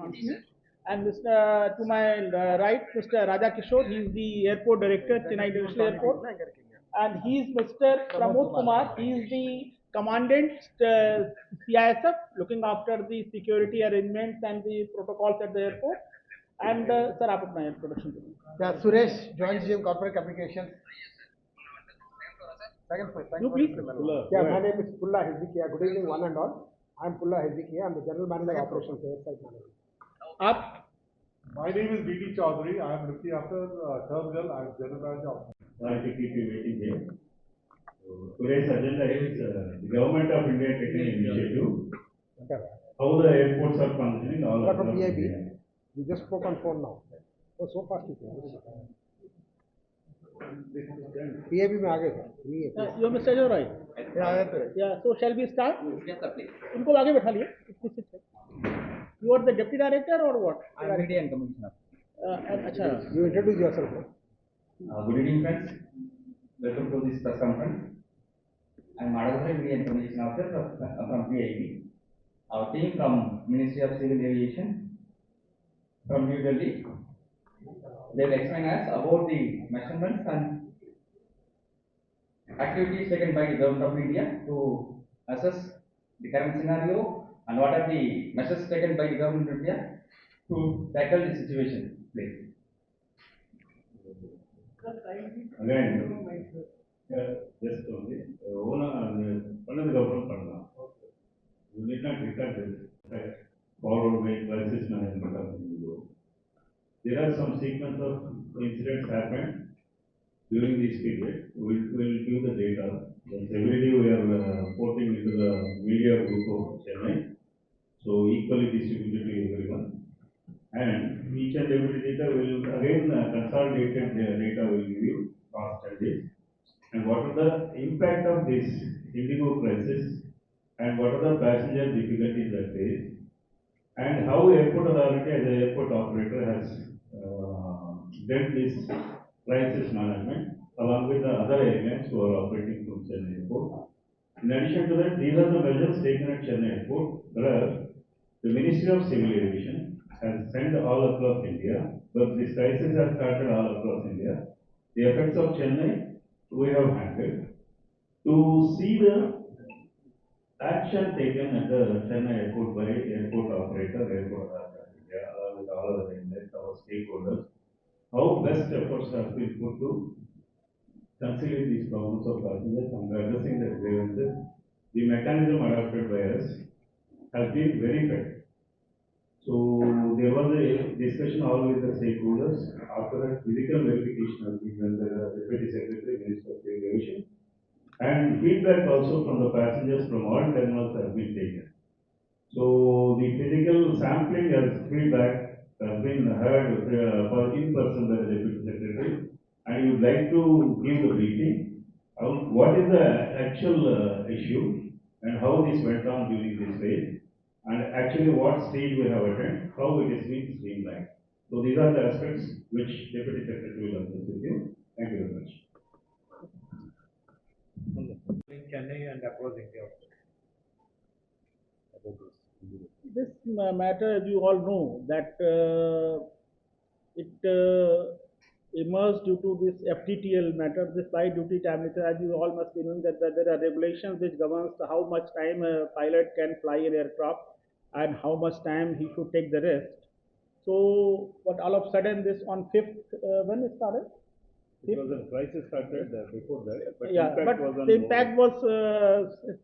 company. And to my right, Mr. Raja Kishore, he is the airport director, Chennai International Airport. And he is Mr. Pramod Kumar, he is the commandant CISF, looking after the security arrangements and the protocols at the airport. And sir, आप अपना introduction करिए. Yeah, Suresh, Joint GM Corporate Communications. Second point. You please. Yeah, my name is Pulla Hezikia. Good evening, one and all. I am Pulla Hezikia. I am the General Manager of Operations Airside Management. Up. My name is B.T. Chaudhary. I am looking after Terminal. I am General Manager of. Sorry to keep you waiting here. So today's agenda is the Government of India taking an initiative. How the airports are functioning all What across from PIB? India. You just spoke on phone now. Oh, so fast you can. PIB में आ गए sir. You are Mr. Ajay Roy. Yeah. Yeah. So shall we start? Yes, sir, please. उनको आगे बैठा लिए. You are the deputy director or what? I am media and communication officer. अच्छा. You introduce yourself. Good evening, friends. Welcome to this press conference. I am Madhavendra, media and communication officer from PIB. Our team from Ministry of Civil Aviation from New Delhi. They will explain us about the measurements and activities taken by the Government of India to assess the current scenario and what are the measures taken by the Government of India to tackle the situation. Please. Again, just only one of the government பண்ணலாம். You need not record this forward by crisis management of the. There are some sequence of incidents happened during this period. We'll give the data. Every day we are reporting into the media group of Chennai. So equally distributed to everyone. And each and every data will again consolidated data will give you cost and this. And what are the impact of this Indigo crisis and what are the passenger difficulties that face and how airport authority as an airport operator has dealt this crisis management along with the other airlines who are operating from Chennai Airport. In addition to that, these are the measures taken at Chennai Airport, where the Ministry of Civil Aviation has sent all across India, but this crisis has started all across India. The effects of Chennai we have handled to see the action taken at the Chennai Airport by airport operator, airport authority of India, along with all other airlines, our stakeholders. How best efforts have been put to conciliate these problems of passengers and addressing their grievances. The mechanism adopted by us has been very effective. So there was a discussion all with the stakeholders. After that, physical verification has been done by the Deputy Secretary, Minister of Aviation, and feedback also from the passengers from all terminals has been taken. So the physical sampling as feedback has been heard for in person by the Deputy Secretary, and you would like to give the briefing on what is the actual issue and how this went on during this phase, and actually what stage we have attained, how it is being streamlined. So these are the aspects which Deputy Secretary will address with you. Thank you very much. In Chennai and across India. This matter, as you all know, that it emerged due to this FTTL matter, this flight duty time. As you all must be knowing that there are regulations which governs how much time a pilot can fly an aircraft and how much time he should take the rest. So, but all of a sudden, this on 5th, when it started? Because the crisis started before that, but yeah, impact but was on the impact was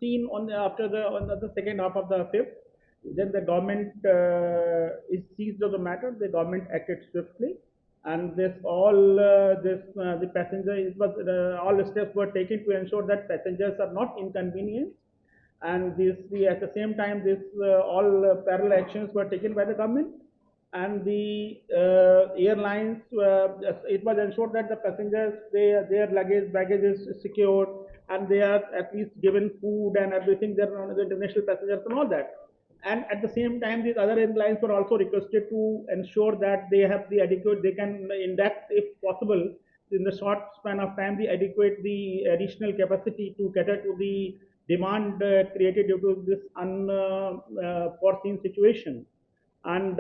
seen on after the second half of the 5th. Then the government is seized of the matter. The government acted swiftly, and this all the passengers all the steps were taken to ensure that passengers are not inconvenienced, and at the same time all parallel actions were taken by the government. And the airlines, it was ensured that the passengers, their baggage is secured, and they are at least given food and everything. There are the international passengers and all that. And at the same time, these other airlines were also requested to ensure that they have the adequate, they can induct, if possible, in the short span of time, the additional capacity to cater to the demand created due to this unforeseen situation. and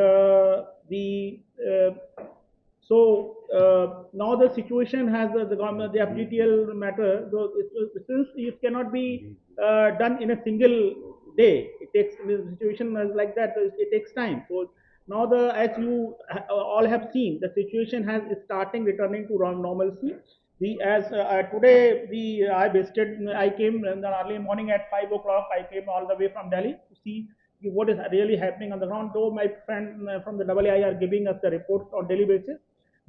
now the situation has the government, the FGTL matter, since it cannot be done in a single day. It takes, the situation is like that. It takes time. So now as you all have seen, the situation has starting returning to normalcy. The as today the I came in the early morning at 5 o'clock. I came all the way from Delhi to see what is really happening on the ground. Though my friend from the AA are giving us the reports on daily basis,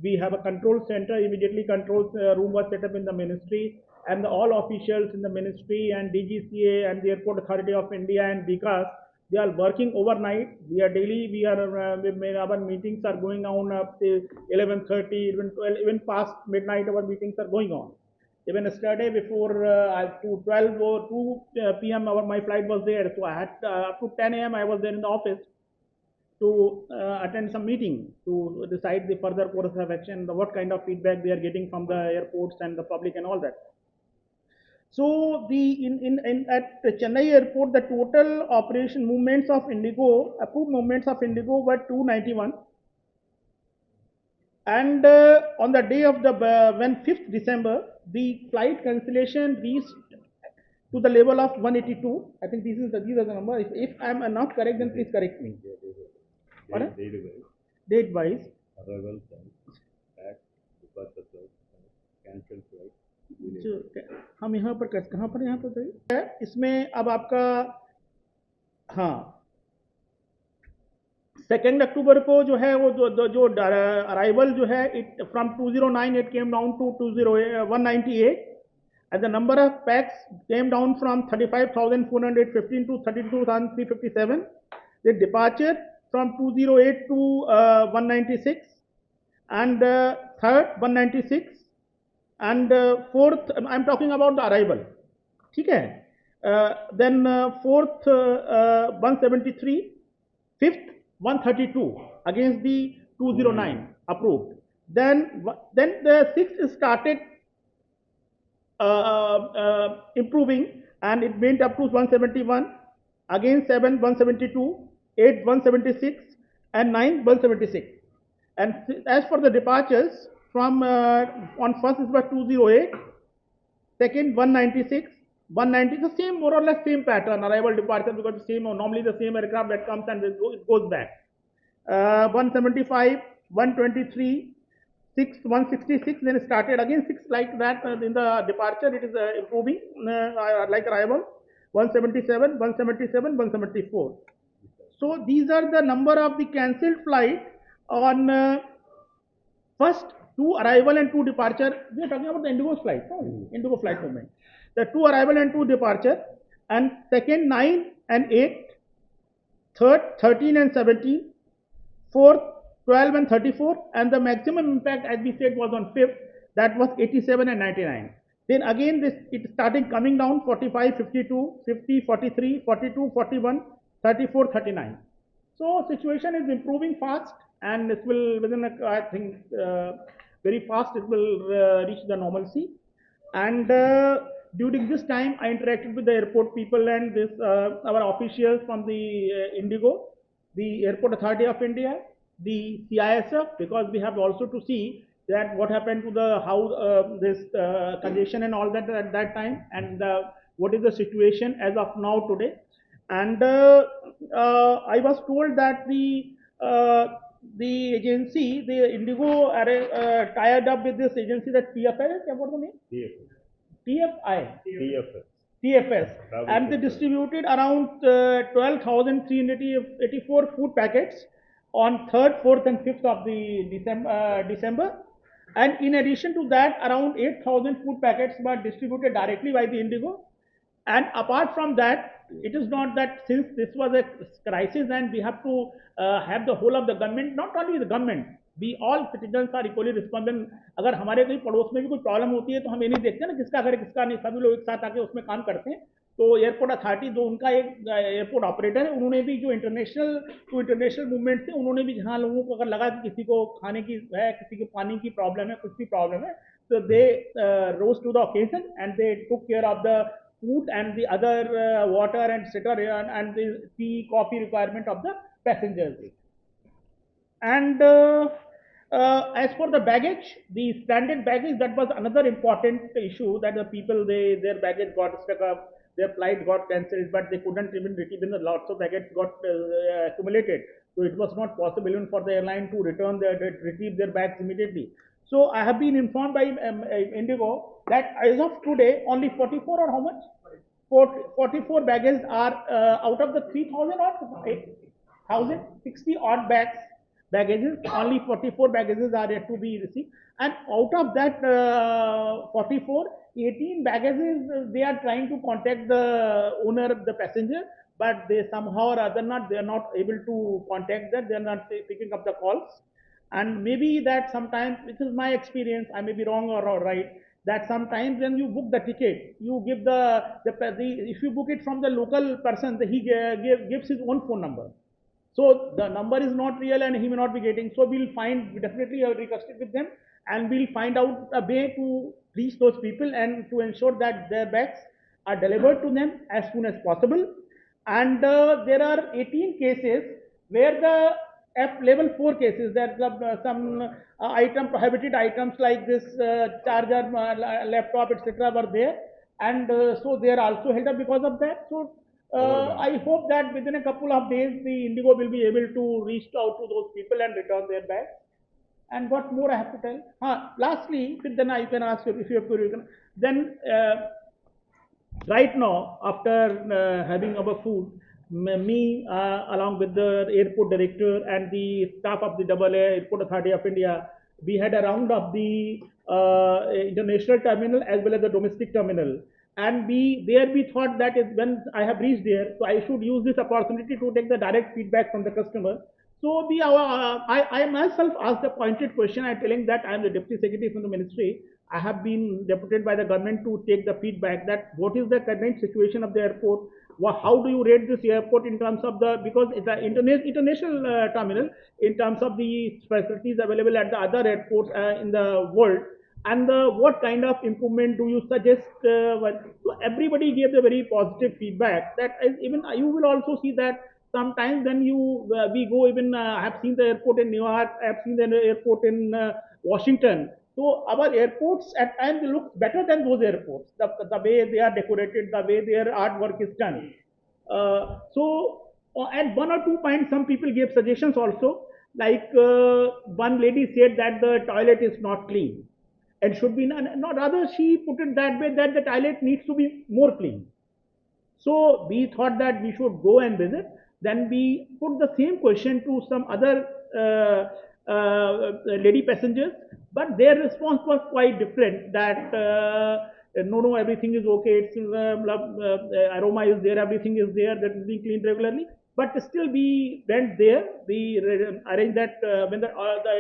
we have a control center. Immediately control room was set up in the ministry, and all officials in the ministry and DGCA and the Airport Authority of India and Vikas, they are working overnight. We are daily, our meetings are going on up to 11:30, even 12, even past midnight. Our meetings are going on. Even yesterday before to 12 or 2 p.m. my flight was there. So I had up to 10 a.m. I was there in the office to attend some meeting to decide the further course of action, what kind of feedback we are getting from the airports and the public and all that. So at the Chennai airport, the total operation movements of Indigo, approved movements of Indigo were 291. And on the day of the when 5th December, the flight cancellation reached to the level of 182. I think these are the number. If I am not correct, then please correct me. Date wise. Arrival time, back, departure flight, cancel flight. हम यहाँ पर कहाँ पर यहाँ पर इसमें अब आपका हाँ 2 अक्टूबर को जो है वो जो अराइवल जो है it from 209 it came down to 198 and the number of packs came down from 35,415 to 32,357. The departure from 208 to 196 and third 196 and fourth I'm talking about the arrival. ठीक है. Then fourth 173, fifth 132 against the 209 approved. Then the sixth started improving and it went up to 171, again 7 172, 8 176 and 9 176. And as for the departures from on first it was 208, second 196, 190, the same more or less same pattern, arrival departure, because the same normally the same aircraft that comes and it goes back. 175, 123, 166, then it started again 6 like that in the departure. It is improving like arrival. 177, 177, 174. So these are the number of the cancelled flight on first 2 arrival and 2 departure. We are talking about the Indigo flight, Indigo flight movement. The 2 arrival and 2 departure, and second 9 and 8, third 13 and 17, fourth 12 and 34, and the maximum impact as we said was on 5th, that was 87 and 99. Then again it started coming down 45, 52, 50, 43, 42, 41, 34, 39. So situation is improving fast and it will within I think very fast it will reach the normalcy. And during this time I interacted with the airport people and this our officials from the Indigo, the Airport Authority of India, the CISF, because we have also to see that what happened to the how this congestion and all that at that time, and what is the situation as of now today. And I was told that the agency, the Indigo tied up with this agency, that PFI, what was the name? TFS, and they distributed around 12,384 food packets on 3rd, 4th and 5th of the December. And in addition to that, around 8,000 food packets were distributed directly by the Indigo. And apart from that, it is not that since this was a crisis and we have to have the whole of the government, not only the government, we all citizens are equally responsible. अगर हमारे कोई पड़ोस में भी कोई problem होती है तो हम ये नहीं देखते ना किसका घर किसका नहीं, सभी लोग एक साथ आके उसमें काम करते हैं. तो एयरपोर्ट अथॉरिटी जो उनका एक एयरपोर्ट ऑपरेटर है, उन्होंने भी जो इंटरनेशनल मूवमेंट थे, उन्होंने भी जहाँ लोगों को अगर लगा कि किसी को खाने की है, किसी को पानी की प्रॉब्लम है, कुछ भी प्रॉब्लम है, so they rose to the occasion and they took care of the food and the other water and etc. and the tea, coffee requirement of the passengers. And as for the baggage, the standard baggage, that was another important issue, that the people, their baggage got stuck up, their flight got cancelled, but they couldn't even retrieve, even lots of baggage got accumulated. So it was not possible even for the airline to retrieve their bags immediately. So I have been informed by Indigo that as of today, only 44 or how much? 44 baggages are out of the 3,000 or 1,060 odd baggages, only 44 baggages are yet to be received. And out of that 44, 18 baggages, they are trying to contact the owner of the passenger, but they somehow or other not, they are not able to contact them, they are not picking up the calls. And maybe that sometimes, this is my experience, I may be wrong or right, that sometimes when you book the ticket, you give if you book it from the local person, he gives his own phone number. So the number is not real and he may not be getting. So we'll find, definitely I will request it with them, and we'll find out a way to reach those people and to ensure that their bags are delivered to them as soon as possible. And there are 18 cases where the F level 4 cases, that some prohibited items like this charger, laptop, etc. were there, and so they are also held up because of that. So I hope that within a couple of days, the Indigo will be able to reach out to those people and return their bags. And what more I have to tell? Lastly, then I can ask you if you have query. Then right now, after having our food, me along with the airport director and the staff of the Airport Authority of India, we had a round of the international terminal as well as the domestic terminal. And we thought that is when I have reached there, so I should use this opportunity to take the direct feedback from the customer. So I myself asked a pointed question. I telling that I am the deputy secretary from the ministry. I have been deputed by the government to take the feedback that what is the current situation of the airport. How do you rate this airport in terms of the, because it's an international terminal, in terms of the facilities available at the other airports in the world, and what kind of improvement do you suggest? So everybody gave the very positive feedback. That even you will also see that sometimes when we go, even I have seen the airport in New York, I have seen the airport in Washington. So our airports at times look better than those airports. The way they are decorated, the way their artwork is done. At one or two points, some people gave suggestions also. Like one lady said that the toilet is not clean and should be not, rather she put it that way, that the toilet needs to be more clean. So we thought that we should go and visit. Then we put the same question to some other lady passengers, but their response was quite different. That no, everything is okay. It's aroma is there, everything is there. That is being cleaned regularly. But still, we went there. We arranged that when the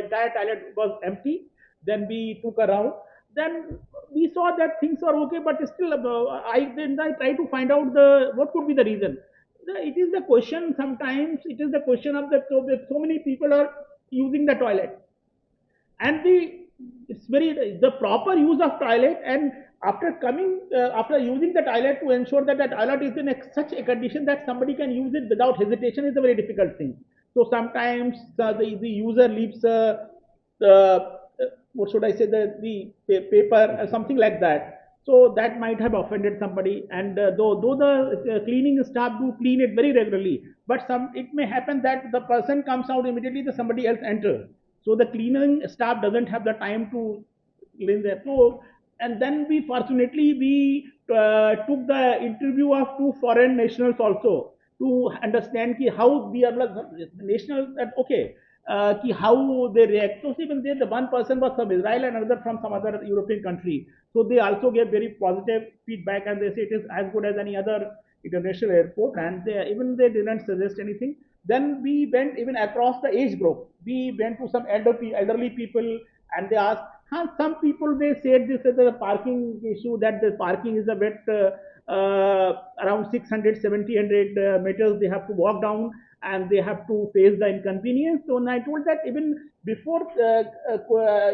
entire toilet was empty, then we took a round. Then we saw that things are okay, but still, I try to find out the what could be the reason. It is the question. Sometimes it is the question of so many people are using the toilet, and it's very the proper use of toilet, and after using the toilet, to ensure that the toilet is in such a condition that somebody can use it without hesitation is a very difficult thing. So sometimes the user leaves what should I say, the paper or something like that. So that might have offended somebody. And though the cleaning staff do clean it very regularly, but it may happen that the person comes out immediately, the somebody else enters. So the cleaning staff doesn't have the time to clean there. So, and then we took the interview of two foreign nationals also, to understand how we are national, that okay, how they react. So even there, the one person was from Israel and another from some other European country. So they also gave very positive feedback, and they say it is as good as any other international airport, and they didn't suggest anything. Then we went even across the age group. We went to some elderly people, and they asked. Some people, they said this is a parking issue, that the parking is a bit around 600, 700 meters they have to walk down, and they have to face the inconvenience. So when I told that, even before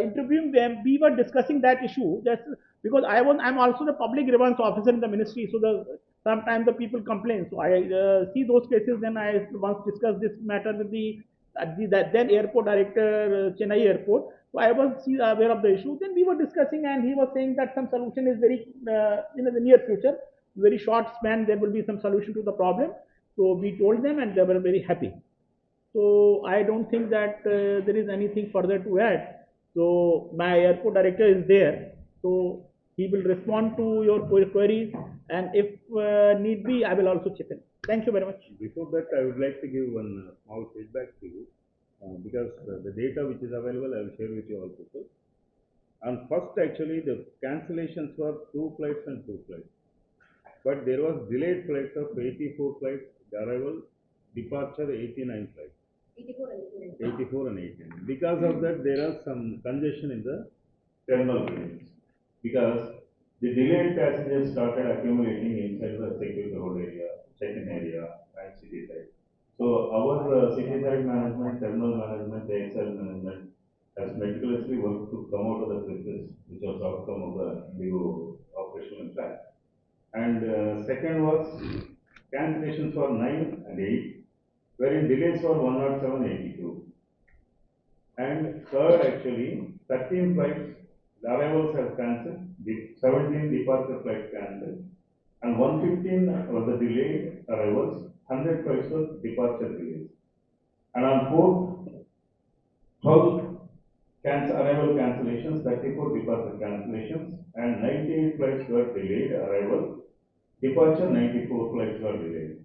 interviewing them, we were discussing that issue. Just because I'm also the public grievance officer in the ministry, so sometimes the people complain. So I see those cases. Then I once discussed this matter with the at that then airport director, Chennai airport. So I was aware of the issue. Then we were discussing, and he was saying that some solution is very in the near future, very short span. There will be some solution to the problem. So we told them, and they were very happy. So I don't think that there is anything further to add. So my airport director is there. So he will respond to your queries, and if need be, I will also chip in. Thank you very much. Before that, I would like to give one small feedback to you because the data which is available, I will share with you all people. And first, actually, the cancellations were 2 flights and 2 flights. But there was delayed flights of 84 flights, arrival, departure 89 flights. 84 and 89. Because of that, there are some congestion in the terminal units. Because the delayed passengers started accumulating inside the security road area, check-in area, and city side. So our city side management, terminal management, the XL management has meticulously worked to come out of the crisis, which was outcome of the new operational plan. And second was cancellations for 9 and 8, wherein delays for 107, 82. And third, actually, 13 flights, the arrivals have cancelled, 17 departure flights cancelled, and 115 were the delayed arrivals, 100 flights were departure delays. And on 4th, 12 arrival cancellations, 34 departure cancellations, and 98 flights were delayed arrival, departure 94 flights were delayed.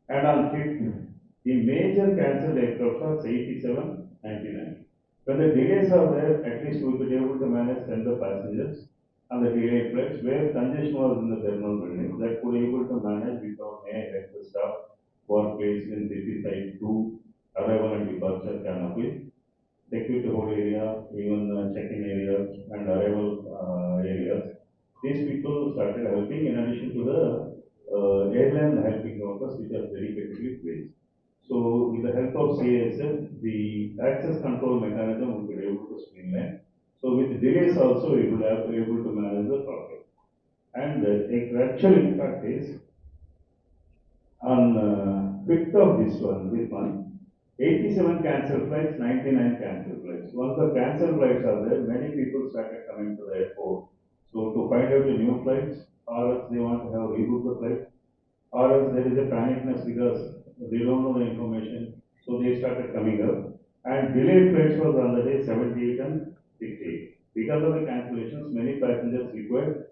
And on 5th, the major cancelled aircraft was 87, 99. When the delays are there, at least we could be able to manage send the passengers on the delayed flights where congestion was in the terminal building, that could be able to manage without any extra staff who are placed in city side to arrival and departure canopy, security hold area, even check-in areas and arrival areas. These people started helping in addition to the airline helping workers which are dedicatedly placed. So with the help of CASL, the access control mechanism will be able to streamline. So with delays also, we will have to be able to manage the problem. And the actual impact is on 5th of this month, 87 cancelled flights, 99 cancelled flights. Once the cancelled flights are there, many people started coming to the airport. So to find out the new flights, or else they want to have rebook the flight, or else there is a panicness because they don't know the information, so they started coming up. And delayed flights was on the day 78 and 68. Because of the cancellations, many passengers required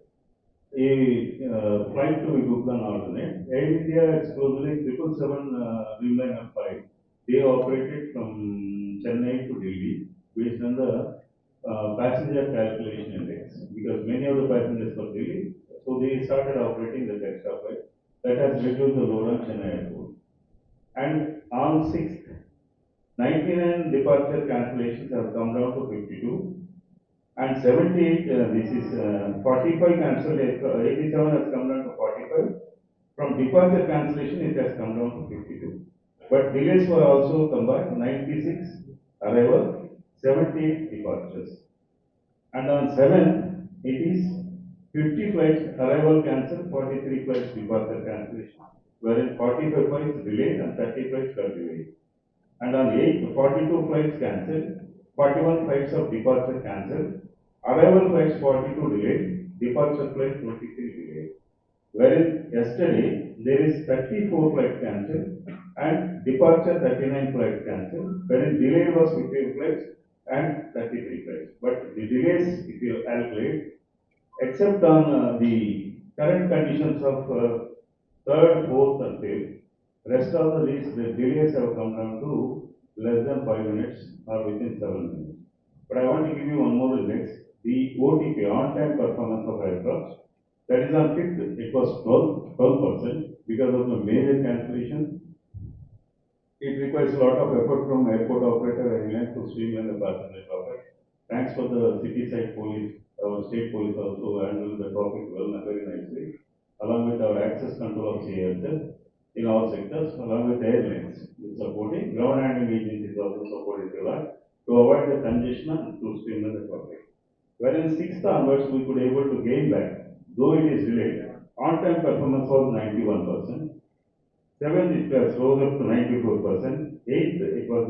a flight to be booked on alternate. Air India exclusively 777 Dreamliner flight. They operated from Chennai to Delhi based on the passenger calculation index because many of the passengers were Delhi, so they started operating the extra flight. That has reduced the load on Chennai airport. And on 6th, 99 departure cancellations have come down to 52. And 78, this is 45 cancelled, 87 has come down to 45. From departure cancellation, it has come down to 52. But delays were also combined, 96 arrival, 78 departures. And on 7, it is 50 flights arrival cancelled, 43 flights departure cancellation, wherein 45 flights delayed and 30 flights got delayed. And on 8, 42 flights cancelled, 41 flights of departure cancelled, arrival flights 42 delayed, departure flights 23 delayed. Wherein yesterday there is 34 flights cancelled and departure 39 flights cancelled, wherein delayed was 15 flights and 33 flights. But the delays, if you calculate, except on the current conditions of 3rd, 4th, and 5th, rest of the days the delays have come down to less than 5 minutes or within 7 minutes. But I want to give you one more index. The OTP, on-time performance of aircraft, that is on 5th, it was 12% because of the major cancellation. It requires a lot of effort from airport operator airline to streamline the passenger traffic. Thanks for the city side police, our state police also handled the traffic well and very nicely, along with our access control of CASL in all sectors, along with airlines. It's supporting, ground handling agencies also supported a lot to avoid the congestion and to streamline the traffic. Wherein 6th onwards, we could able to gain back, though it is delayed. On-time performance was 91%. Seventh, it was rose up to 94%. Eighth, it was